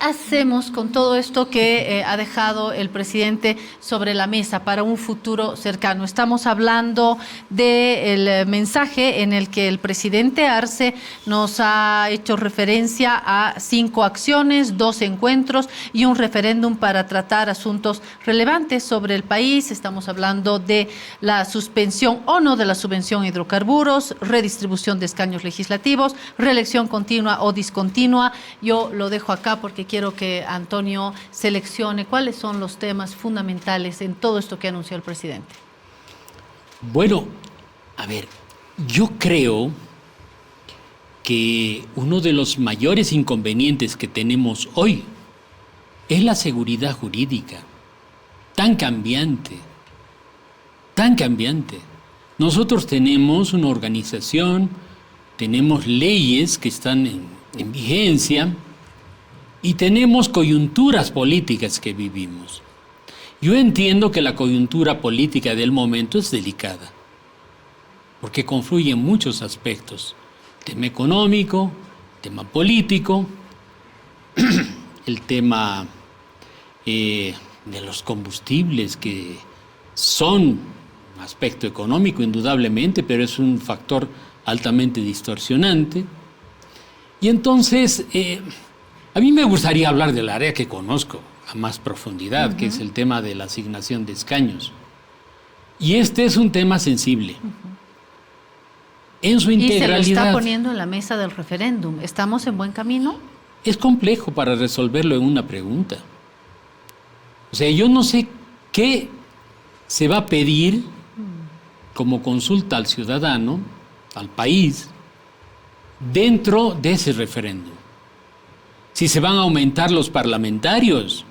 hacemos con todo esto que ha dejado el presidente sobre la mesa para un futuro cercano? Estamos hablando del mensaje en el que el presidente Arce nos ha hecho referencia a 5 acciones, 2 encuentros y un referéndum para tratar asuntos relevantes sobre el país. Estamos hablando de la suspensión o no de la subvención a hidrocarburos, redistribución de escaños legislativos, reelección continua o discontinua. Yo lo dejo acá porque quiero que Antonio seleccione cuáles son los temas fundamentales en todo esto que anunció el presidente. Bueno, a ver, yo creo que uno de los mayores inconvenientes que tenemos hoy es la seguridad jurídica, tan cambiante, tan cambiante. Nosotros tenemos una organización, tenemos leyes que están en vigencia y tenemos coyunturas políticas que vivimos. Yo entiendo que la coyuntura política del momento es delicada, porque confluye en muchos aspectos. Tema económico, tema político, el tema de los combustibles, que son un aspecto económico indudablemente, pero es un factor altamente distorsionante. Y entonces, a mí me gustaría hablar del área que conozco a más profundidad, que es el tema de la asignación de escaños. Y este es un tema sensible. En su integralidad. Y se lo está poniendo en la mesa del referéndum. ¿Estamos en buen camino? Es complejo para resolverlo en una pregunta. O sea, yo no sé qué se va a pedir como consulta al ciudadano, al país, dentro de ese referéndum. Si se van a aumentar los parlamentarios,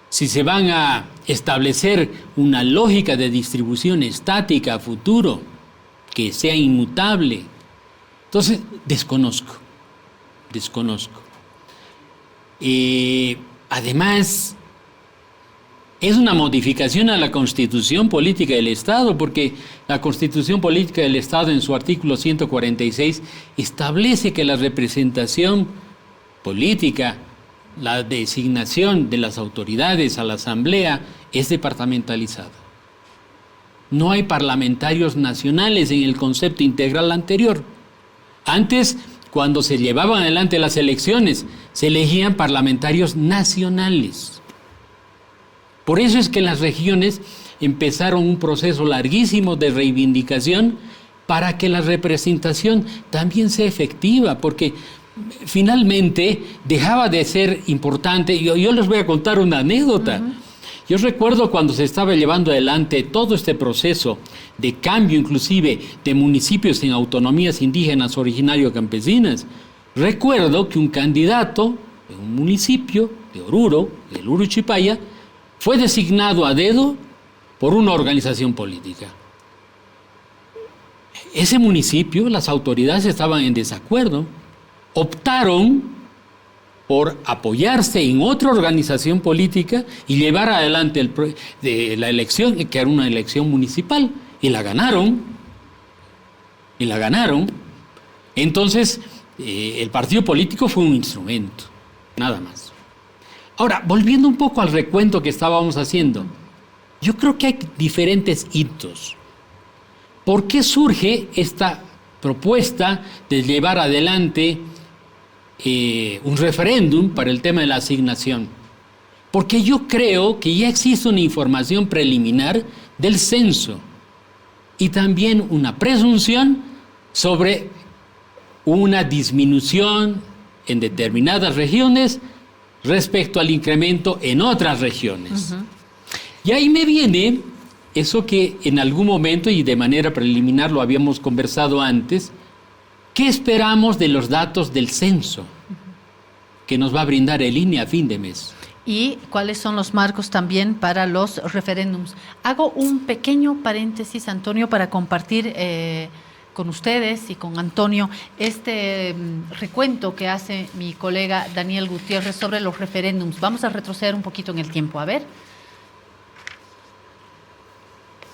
si se van a establecer una lógica de distribución estática a futuro, que sea inmutable. Entonces, desconozco. Además, es una modificación a la Constitución Política del Estado, porque la Constitución Política del Estado en su artículo 146 establece que la representación política, la designación de las autoridades a la Asamblea es departamentalizada. No hay parlamentarios nacionales en el concepto integral anterior. Antes, cuando se llevaban adelante las elecciones, se elegían parlamentarios nacionales. Por eso es que las regiones empezaron un proceso larguísimo de reivindicación para que la representación también sea efectiva, porque finalmente dejaba de ser importante. Yo les voy a contar una anécdota. Yo recuerdo cuando se estaba llevando adelante todo este proceso de cambio, inclusive de municipios en autonomías indígenas originario-campesinas, recuerdo que un candidato de un municipio de Oruro, del Uruchipaya, fue designado a dedo por una organización política. Ese municipio, las autoridades estaban en desacuerdo, optaron por apoyarse en otra organización política y llevar adelante la elección, que era una elección municipal, y la ganaron. Entonces, el partido político fue un instrumento, nada más. Ahora, volviendo un poco al recuento que estábamos haciendo, yo creo que hay diferentes hitos. ¿Por qué surge esta propuesta de llevar adelante un referéndum para el tema de la asignación? Porque yo creo que ya existe una información preliminar del censo y también una presunción sobre una disminución en determinadas regiones respecto al incremento en otras regiones. Y ahí me viene eso que en algún momento y de manera preliminar lo habíamos conversado antes. ¿Qué esperamos de los datos del censo que nos va a brindar el INE a fin de mes? ¿Y cuáles son los marcos también para los referéndums? Hago un pequeño paréntesis, Antonio, para compartir con ustedes y con Antonio este recuento que hace mi colega Daniel Gutiérrez sobre los referéndums. Vamos a retroceder un poquito en el tiempo, a ver.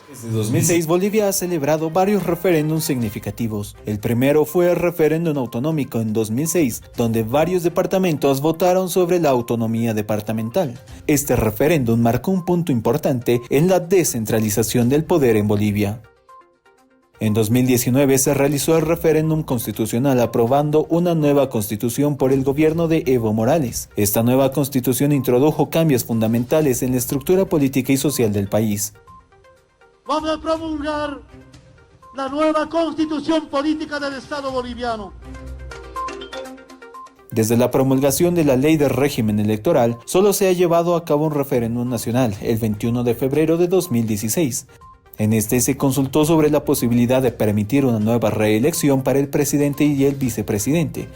Desde 2006, Bolivia ha celebrado varios referéndums significativos. El primero fue el referéndum autonómico en 2006, donde varios departamentos votaron sobre la autonomía departamental. Este referéndum marcó un punto importante en la descentralización del poder en Bolivia. En 2019 se realizó el referéndum constitucional aprobando una nueva constitución por el gobierno de Evo Morales. Esta nueva constitución introdujo cambios fundamentales en la estructura política y social del país. Vamos a promulgar la nueva constitución política del Estado boliviano. Desde la promulgación de la ley del régimen electoral, solo se ha llevado a cabo un referéndum nacional, el 21 de febrero de 2016. En este se consultó sobre la posibilidad de permitir una nueva reelección para el presidente y el vicepresidente.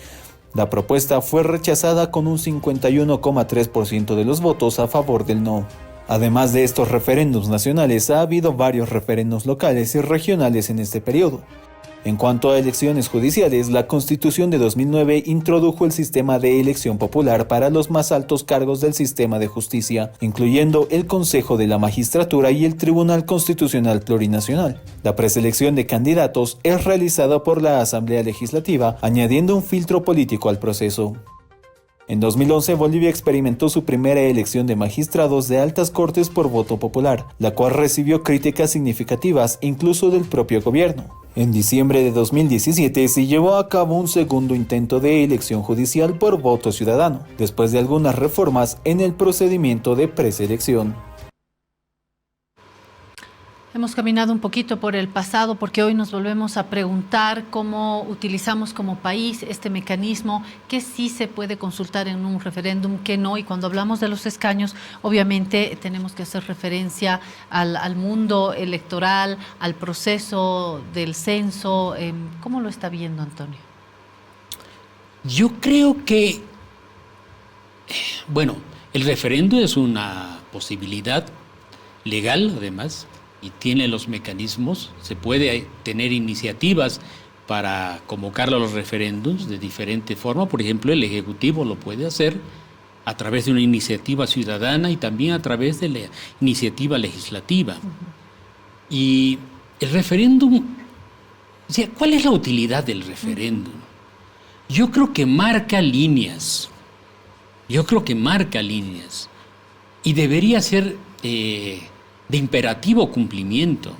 La propuesta fue rechazada con un 51,3% de los votos a favor del no. Además de estos referéndums nacionales, ha habido varios referéndums locales y regionales en este periodo. En cuanto a elecciones judiciales, la Constitución de 2009 introdujo el sistema de elección popular para los más altos cargos del sistema de justicia, incluyendo el Consejo de la Magistratura y el Tribunal Constitucional Plurinacional. La preselección de candidatos es realizada por la Asamblea Legislativa, añadiendo un filtro político al proceso. En 2011, Bolivia experimentó su primera elección de magistrados de altas cortes por voto popular, la cual recibió críticas significativas incluso del propio gobierno. En diciembre de 2017 se llevó a cabo un segundo intento de elección judicial por voto ciudadano, después de algunas reformas en el procedimiento de preselección. Hemos caminado un poquito por el pasado porque hoy nos volvemos a preguntar cómo utilizamos como país este mecanismo, qué sí se puede consultar en un referéndum, qué no. Y cuando hablamos de los escaños, obviamente tenemos que hacer referencia al mundo electoral, al proceso del censo. ¿Cómo lo está viendo, Antonio? Yo creo que, bueno, el referéndum es una posibilidad legal, además, y tiene los mecanismos. Se puede tener iniciativas para convocar a los referéndums de diferente forma. Por ejemplo, el Ejecutivo lo puede hacer a través de una iniciativa ciudadana y también a través de la iniciativa legislativa. Y el referéndum, o sea, ¿cuál es la utilidad del referéndum? Yo creo que marca líneas. Y debería ser de imperativo cumplimiento.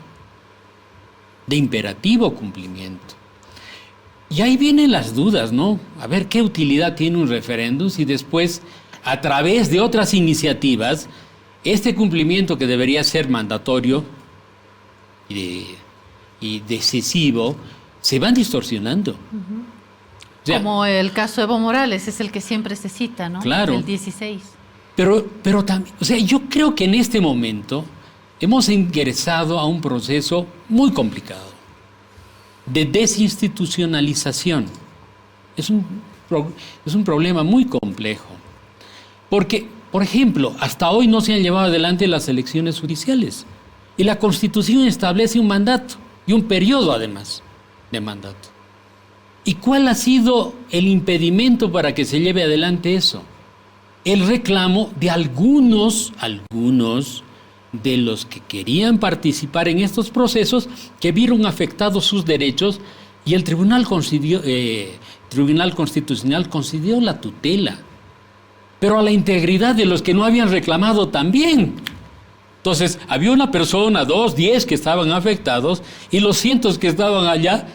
Y ahí vienen las dudas, ¿no? A ver, ¿qué utilidad tiene un referéndum si después, a través de otras iniciativas, este cumplimiento que debería ser mandatorio y decisivo, se van distorsionando? O sea, como el caso de Evo Morales, es el que siempre se cita, ¿no? Claro. El 16. Pero también, o sea, yo creo que en este momento hemos ingresado a un proceso muy complicado de desinstitucionalización. Es un problema muy complejo. Porque, por ejemplo, hasta hoy no se han llevado adelante las elecciones judiciales. Y la Constitución establece un mandato y un periodo, además, de mandato. ¿Y cuál ha sido el impedimento para que se lleve adelante eso? El reclamo de algunos de los que querían participar en estos procesos, que vieron afectados sus derechos, y el Tribunal Constitucional concedió la tutela, pero a la integridad de los que no habían reclamado también. Entonces, había una persona, 2, 10 que estaban afectados, y los cientos que estaban allá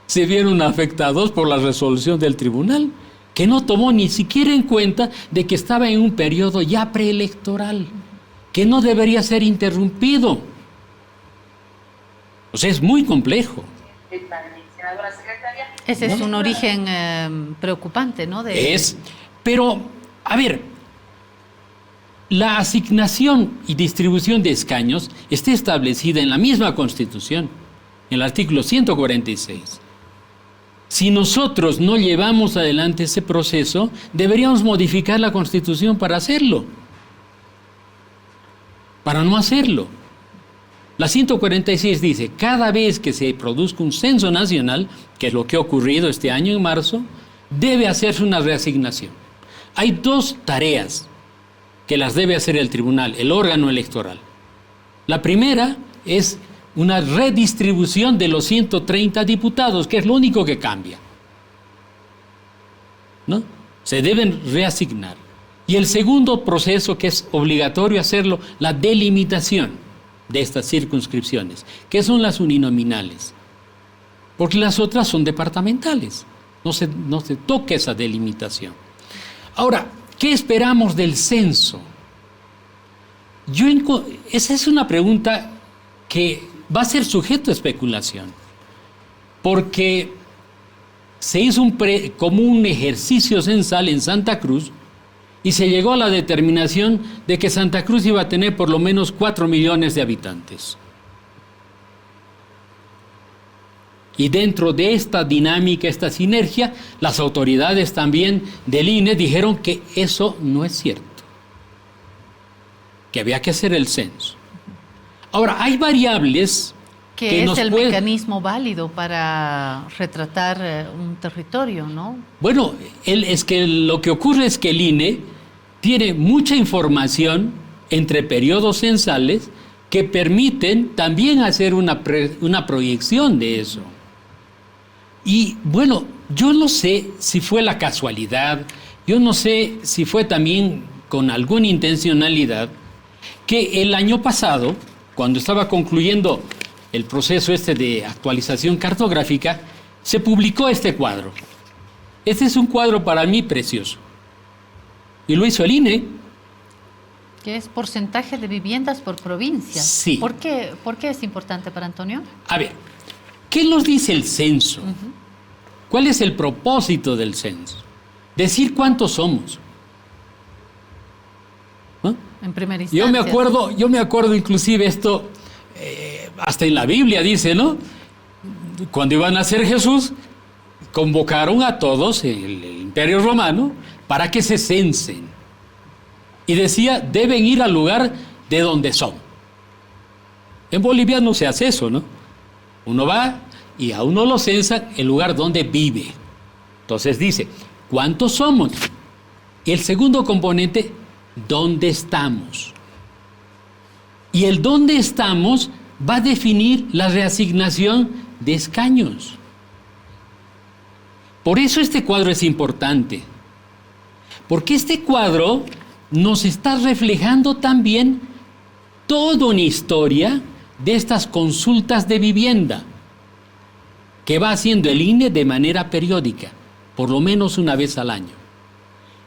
se vieron afectados por la resolución del tribunal, que no tomó ni siquiera en cuenta de que estaba en un periodo ya preelectoral, que no debería ser interrumpido. O sea, es muy complejo. Ese es un origen preocupante, ¿no? Pero, a ver, la asignación y distribución de escaños está establecida en la misma Constitución, en el artículo 146. Si nosotros no llevamos adelante ese proceso, deberíamos modificar la Constitución para hacerlo. Para no hacerlo. La 146 dice, cada vez que se produzca un censo nacional, que es lo que ha ocurrido este año en marzo, debe hacerse una reasignación. Hay 2 tareas que las debe hacer el tribunal, el órgano electoral. La primera es una redistribución de los 130 diputados, que es lo único que cambia, ¿no? Se deben reasignar. Y el segundo proceso, que es obligatorio hacerlo, la delimitación de estas circunscripciones, que son las uninominales, porque las otras son departamentales. No se toca esa delimitación. Ahora, ¿qué esperamos del censo? Esa es una pregunta que va a ser sujeto a especulación, porque se hizo como un ejercicio censal en Santa Cruz y se llegó a la determinación de que Santa Cruz iba a tener por lo menos 4 millones de habitantes. Y dentro de esta dinámica, esta sinergia, las autoridades también del INE dijeron que eso no es cierto, que había que hacer el censo. Ahora, hay variables que es el mecanismo válido para retratar un territorio, ¿no? Bueno, es que lo que ocurre es que el INE tiene mucha información entre periodos censales que permiten también hacer una proyección de eso. Y bueno, yo no sé si fue la casualidad, yo no sé si fue también con alguna intencionalidad, que el año pasado, cuando estaba concluyendo el proceso de actualización cartográfica, se publicó este cuadro. Este es un cuadro para mí precioso. Y lo hizo el INE. Que es porcentaje de viviendas por provincia. Sí. ¿Por qué es importante para Antonio? A ver, ¿qué nos dice el censo? ¿Cuál es el propósito del censo? Decir cuántos somos. ¿No? En primera instancia. Yo me acuerdo inclusive esto, hasta en la Biblia dice, ¿no? Cuando iba a nacer Jesús, convocaron a todos, el Imperio Romano, para que se censen. Y decía, deben ir al lugar de donde son. En Bolivia no se hace eso, ¿no? Uno va y a uno lo censan el lugar donde vive. Entonces dice, ¿cuántos somos? Y el segundo componente, ¿dónde estamos? Y el dónde estamos va a definir la reasignación de escaños. Por eso este cuadro es importante, porque este cuadro nos está reflejando también toda una historia de estas consultas de vivienda que va haciendo el INE de manera periódica, por lo menos una vez al año.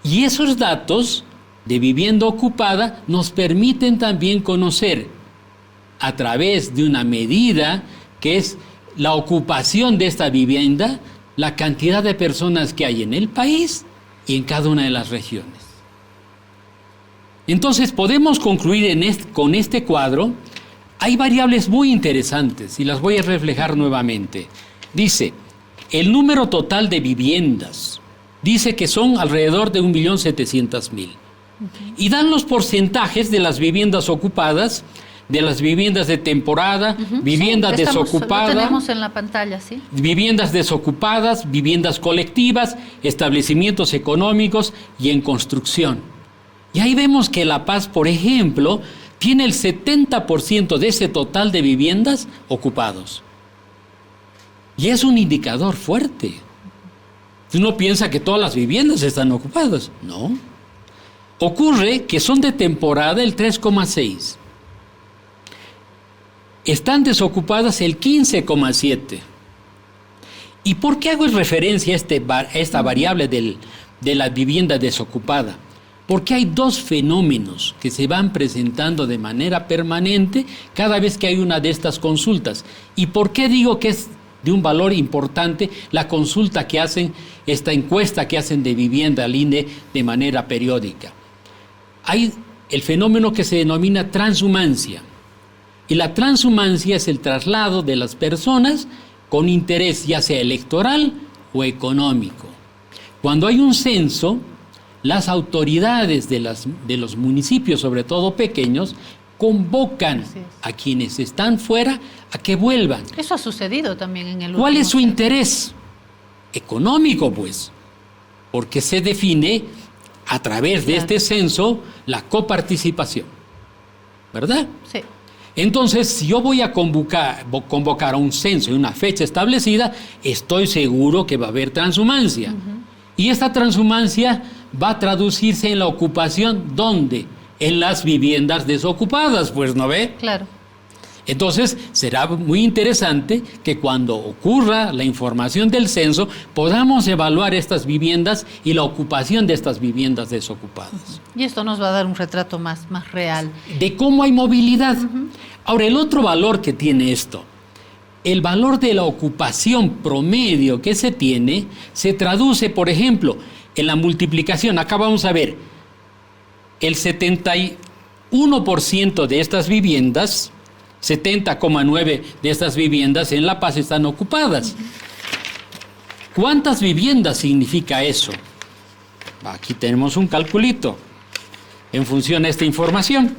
Y esos datos de vivienda ocupada nos permiten también conocer, a través de una medida que es la ocupación de esta vivienda, la cantidad de personas que hay en el país y en cada una de las regiones. Entonces podemos concluir con este cuadro. Hay variables muy interesantes y las voy a reflejar nuevamente. Dice, el número total de viviendas, dice que son alrededor de 1.700.000. Y dan los porcentajes de las viviendas ocupadas, de las viviendas de temporada, viviendas desocupadas. Lo tenemos en la pantalla, ¿sí? Viviendas desocupadas, viviendas colectivas, establecimientos económicos y en construcción. Y ahí vemos que La Paz, por ejemplo, tiene el 70% de ese total de viviendas ocupados. Y es un indicador fuerte. Uno piensa que todas las viviendas están ocupadas. No. Ocurre que son de temporada el 3,6%. Están desocupadas el 15,7%. ¿Y por qué hago referencia a esta variable de la vivienda desocupada? Porque hay dos fenómenos que se van presentando de manera permanente cada vez que hay una de estas consultas. ¿Y por qué digo que es de un valor importante la consulta que hacen, esta encuesta que hacen de vivienda al INE de manera periódica? Hay el fenómeno que se denomina transhumancia. Y la transhumancia es el traslado de las personas con interés ya sea electoral o económico. Cuando hay un censo, las autoridades de los municipios, sobre todo pequeños, convocan a quienes están fuera a que vuelvan. Eso ha sucedido también en el último. ¿Cuál es su interés? Económico, pues, porque se define a través de este censo la coparticipación, ¿verdad? Sí. Entonces, si yo voy a convocar a un censo en una fecha establecida, estoy seguro que va a haber transhumancia. Y esta transhumancia va a traducirse en la ocupación, ¿dónde? En las viviendas desocupadas, pues, ¿no ve? Claro. Entonces, será muy interesante que cuando ocurra la información del censo, podamos evaluar estas viviendas y la ocupación de estas viviendas desocupadas. Y esto nos va a dar un retrato más real. De cómo hay movilidad. Ahora, el otro valor que tiene esto, el valor de la ocupación promedio que se tiene, se traduce, por ejemplo, en la multiplicación. Acá vamos a ver, el 71% de estas viviendas, 70,9% de estas viviendas en La Paz están ocupadas. ¿Cuántas viviendas significa eso? Aquí tenemos un calculito en función de esta información.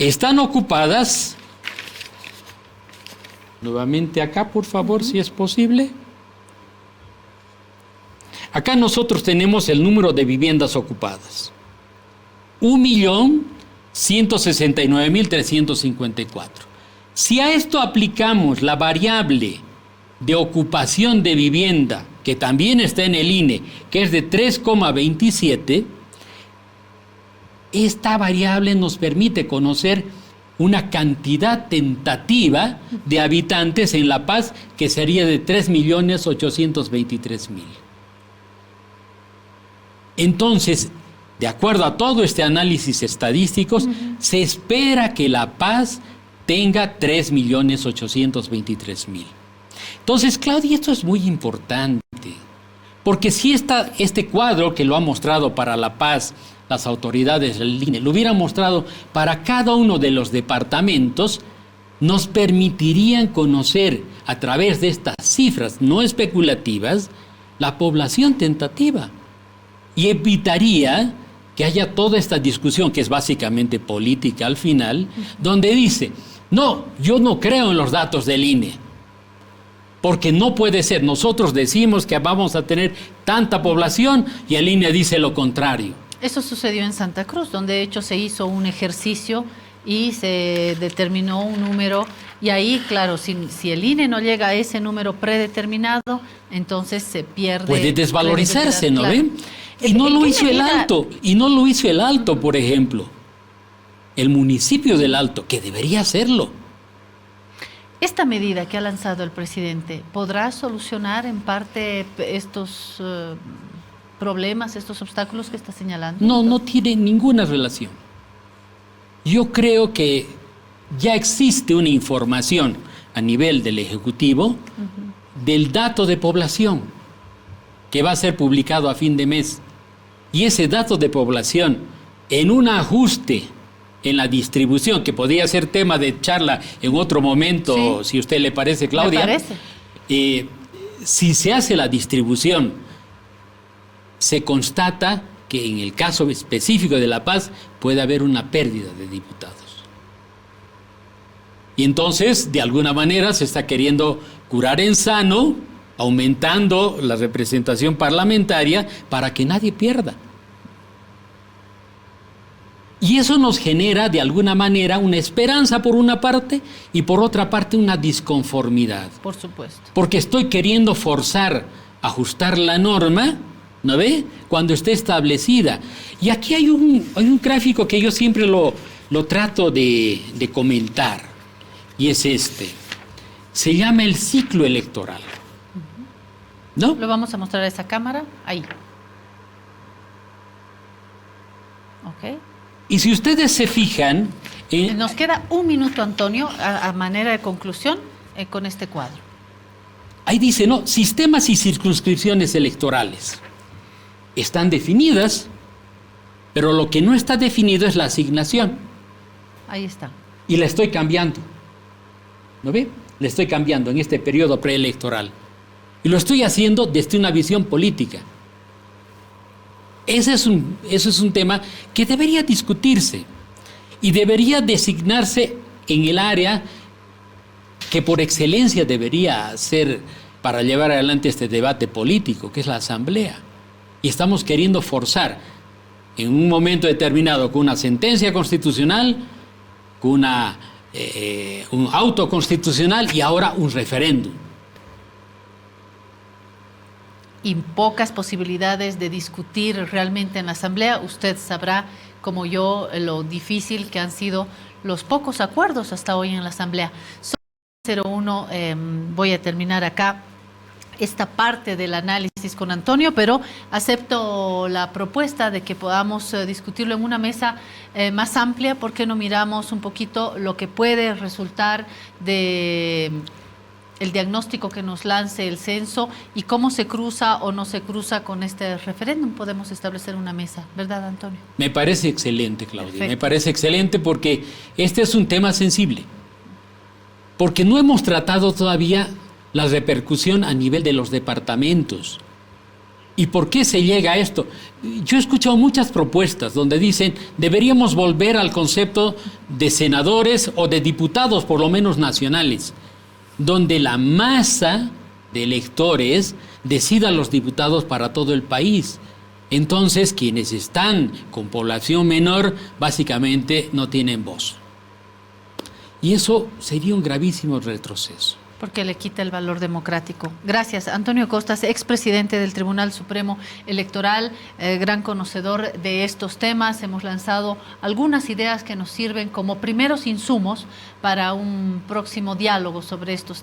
Están ocupadas, nuevamente acá, por favor, si es posible. Acá nosotros tenemos el número de viviendas ocupadas. 1.169.354. Si a esto aplicamos la variable de ocupación de vivienda, que también está en el INE, que es de 3,27, esta variable nos permite conocer una cantidad tentativa de habitantes en La Paz que sería de 3.823.000. Entonces, de acuerdo a todo este análisis estadísticos, se espera que La Paz tenga 3.823.000. Entonces, Claudia, esto es muy importante, porque si este cuadro que lo ha mostrado para La Paz las autoridades del INE, lo hubieran mostrado para cada uno de los departamentos, nos permitirían conocer a través de estas cifras no especulativas la población tentativa y evitaría que haya toda esta discusión que es básicamente política al final, donde dice, no, yo no creo en los datos del INE, porque no puede ser, nosotros decimos que vamos a tener tanta población y el INE dice lo contrario. Eso sucedió en Santa Cruz, donde de hecho se hizo un ejercicio y se determinó un número, y ahí, claro, si el INE no llega a ese número predeterminado, entonces se pierde. Puede desvalorizarse, ¿no claro. ven? Y no lo hizo el Alto, por ejemplo. El municipio del Alto, que debería hacerlo. Esta medida que ha lanzado el presidente, ¿podrá solucionar en parte estos problemas, estos obstáculos que está señalando? No tiene ninguna relación. Yo creo que ya existe una información a nivel del Ejecutivo del dato de población que va a ser publicado a fin de mes. Y ese dato de población, en un ajuste en la distribución, que podría ser tema de charla en otro momento, sí, si a usted le parece, Claudia. Me parece. Si se hace la distribución, se constata que en el caso específico de La Paz puede haber una pérdida de diputados. Y entonces, de alguna manera, se está queriendo curar en sano, aumentando la representación parlamentaria para que nadie pierda. Y eso nos genera, de alguna manera, una esperanza por una parte y por otra parte una disconformidad. Por supuesto. Porque estoy queriendo forzar, ajustar la norma, ¿no ve?, cuando esté establecida. Y aquí hay un gráfico que yo siempre lo trato de comentar, y es este. Se llama el ciclo electoral. ¿No? Lo vamos a mostrar a esa cámara, ahí. Ok. Y si ustedes se fijan... Nos queda un minuto, Antonio, a manera de conclusión, con este cuadro. Ahí dice, ¿no?, sistemas y circunscripciones electorales. Están definidas, pero lo que no está definido es la asignación. Ahí está. Y la estoy cambiando. ¿No ve? La estoy cambiando en este periodo preelectoral. Y lo estoy haciendo desde una visión política. Ese es un tema que debería discutirse y debería designarse en el área que por excelencia debería ser para llevar adelante este debate político, que es la Asamblea. Y estamos queriendo forzar en un momento determinado con una sentencia constitucional, con una un auto constitucional y ahora un referéndum. Y pocas posibilidades de discutir realmente en la Asamblea. Usted sabrá, como yo, lo difícil que han sido los pocos acuerdos hasta hoy en la Asamblea. 01, voy a terminar acá esta parte del análisis con Antonio, pero acepto la propuesta de que podamos discutirlo en una mesa más amplia. ¿Por qué no miramos un poquito lo que puede resultar de el diagnóstico que nos lance el censo y cómo se cruza o no se cruza con este referéndum? Podemos establecer una mesa, ¿verdad, Antonio? Me parece excelente, Claudia. Perfecto. Me parece excelente porque este es un tema sensible. Porque no hemos tratado todavía la repercusión a nivel de los departamentos. ¿Y por qué se llega a esto? Yo he escuchado muchas propuestas donde dicen deberíamos volver al concepto de senadores o de diputados, por lo menos nacionales, donde la masa de electores decida los diputados para todo el país. Entonces, quienes están con población menor, básicamente no tienen voz. Y eso sería un gravísimo retroceso. Porque le quita el valor democrático. Gracias. Antonio Costas, expresidente del Tribunal Supremo Electoral, gran conocedor de estos temas. Hemos lanzado algunas ideas que nos sirven como primeros insumos para un próximo diálogo sobre estos temas.